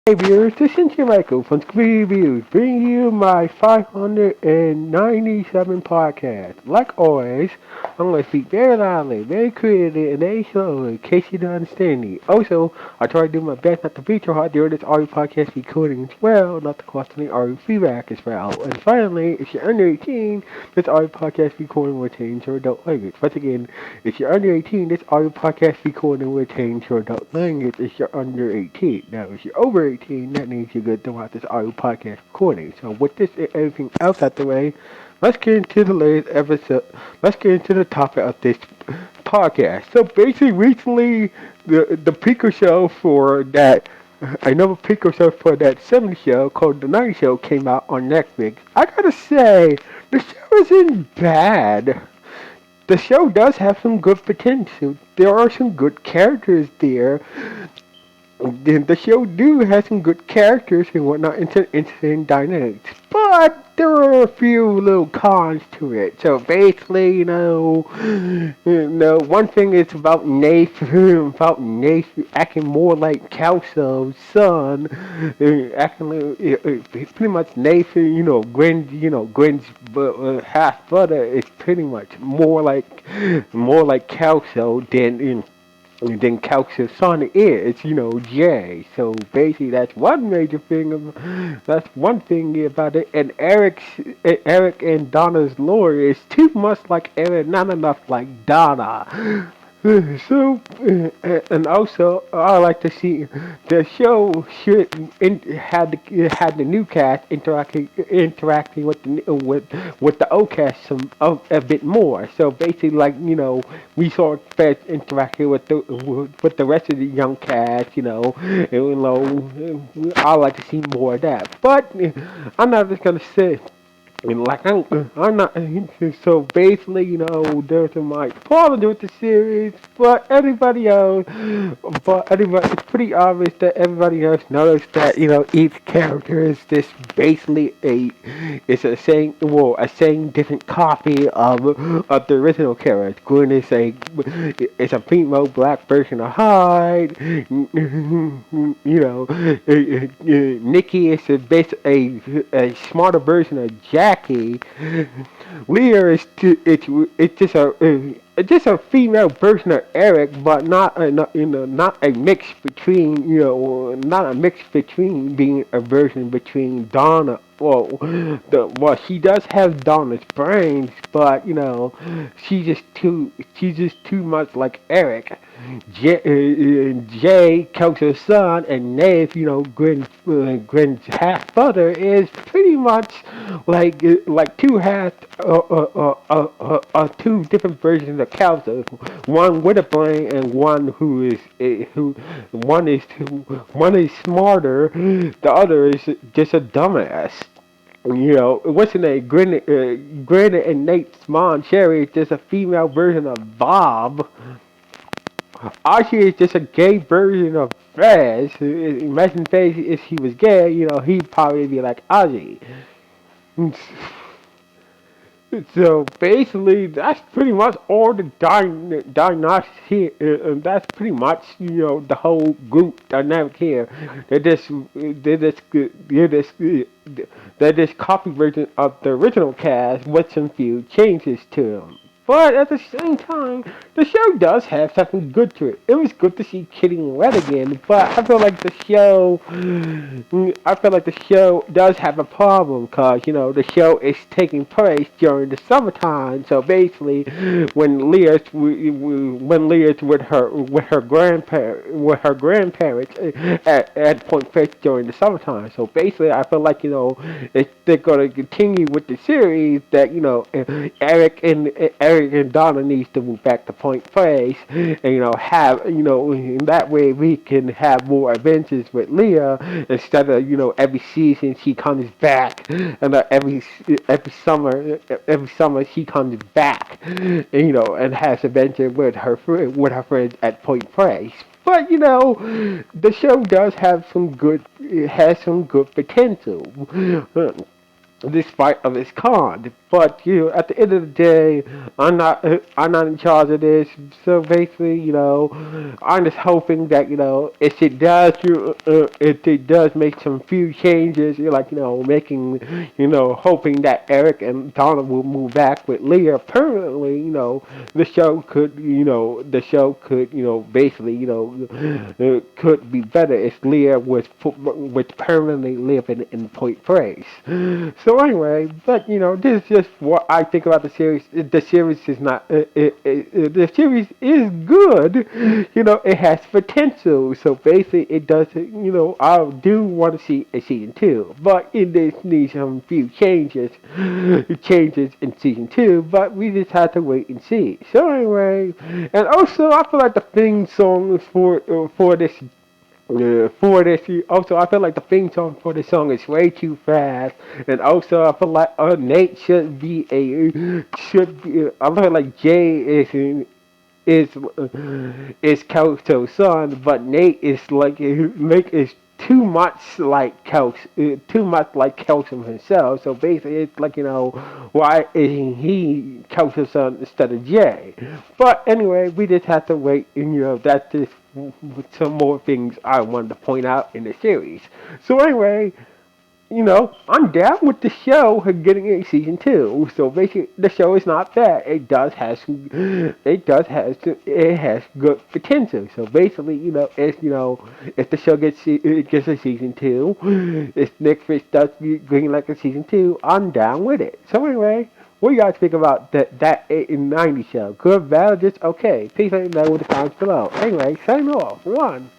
Hey viewers, this is Michael from Scooby Reviews, bringing you my 597 podcast. Like always, I'm going to speak very loudly, very clearly, and very slowly in case you don't understand me. Also, I try to do my best not to feature hard during this audio podcast recording as well, not to cause any audio feedback as well. And finally, if you're under 18, this audio podcast recording will change your adult language. Once again, if you're under 18, this audio podcast recording will change your adult language if you're under 18. Now, if you're over 18, that means you're good to watch this audio podcast recording. So, with this and everything else out the way, let's get into the latest episode. Let's get into the topic of this podcast. So, basically, recently, the Pico show for that. Another prequel show for that 70s show called The 90s Show came out on Netflix. I gotta say, the show isn't bad. The show does have some good potential. There are some good characters there. The show do have some good characters and whatnot, interesting dynamics. But there are a few little cons to it. So basically, one thing is about Nath acting more like Kelso's son, acting like pretty much Nathan, Gwen's half brother is pretty much more like Kelso than Kelso's son is, Jay. So basically, that's one thing about it. And Eric and Donna's lore is too much like Eric, not enough like Donna. So, and also, I like to see the show had the new cast interacting with the old cast a bit more. So basically, we saw Fez interacting with the rest of the young cast. I like to see more of that. But I'm not just gonna say. And I'm not. So basically, there's my problem with the series, it's pretty obvious that everybody else knows that each character is this basically a saying different copy of the original character. Gwen is a female black version of Hyde. Nikki is a smarter version of Jackie. Leah it's just a female version of Eric, but not a mix between not a mix between being a version between Donna. She does have Donna's brains, but she's just too much like Eric. Jay, Kelso's son, and Nave, Gwen's half brother, is pretty much like two different versions of Kelso. One with a brain and one who one is smarter. The other is just a dumbass. What's her name? Gwen and Nate's mom, Sherry, is just a female version of Bob. Archie is just a gay version of Fez. Imagine Fez if he was gay, he'd probably be like Ozzy. So basically, that's pretty much all the diagnostics here. That's pretty much the whole group dynamic here. They're just copy version of the original cast with some few changes to them. But at the same time, the show does have something good to it. It was good to see Kitty Red again, but I feel like the show does have a problem because the show is taking place during the summertime. So basically, when Leah's with her grandparents at Point Face during the summertime. So basically, I feel like they're gonna continue with the series that Eric and Donna needs to move back to Point Place, and have in that way we can have more adventures with Leah instead of every season she comes back, and every summer she comes back, and has adventure with her friends at Point Place. But the show does have some good. It has some good potential, despite of its cons. But at the end of the day, I'm not in charge of this. So basically, I'm just hoping that if it does make some few changes, making, hoping that Eric and Donna will move back with Leah permanently. The show could, basically, could be better if Leah was permanently living in Point Place. So anyway, but this is just what I think about the series. The series is not. The series is good. It has potential. So basically, it does. I do want to see a season two, but it does need some few changes in season two. But we just have to wait and see. So anyway, and also I feel like the theme song for this, also I feel like the theme song for this song is way too fast, and also I feel like Nate I feel like Jay is Kelso's son, but Nate is is too much like Kelso himself. So basically, it's like why isn't he Kelso's son instead of Jay? But anyway, we just have to wait, and that's just some more things I wanted to point out in the series. So anyway, I'm down with the show getting a season two. So basically, the show is not bad. It has good potential. So basically, if the show gets a season two, if Nick Fish does green like a season two, I'm down with it. So anyway. What do you guys think about that 8 and 90 show? Good, bad, or just okay? Please let me know in the comments below. Anyway, sign off. One.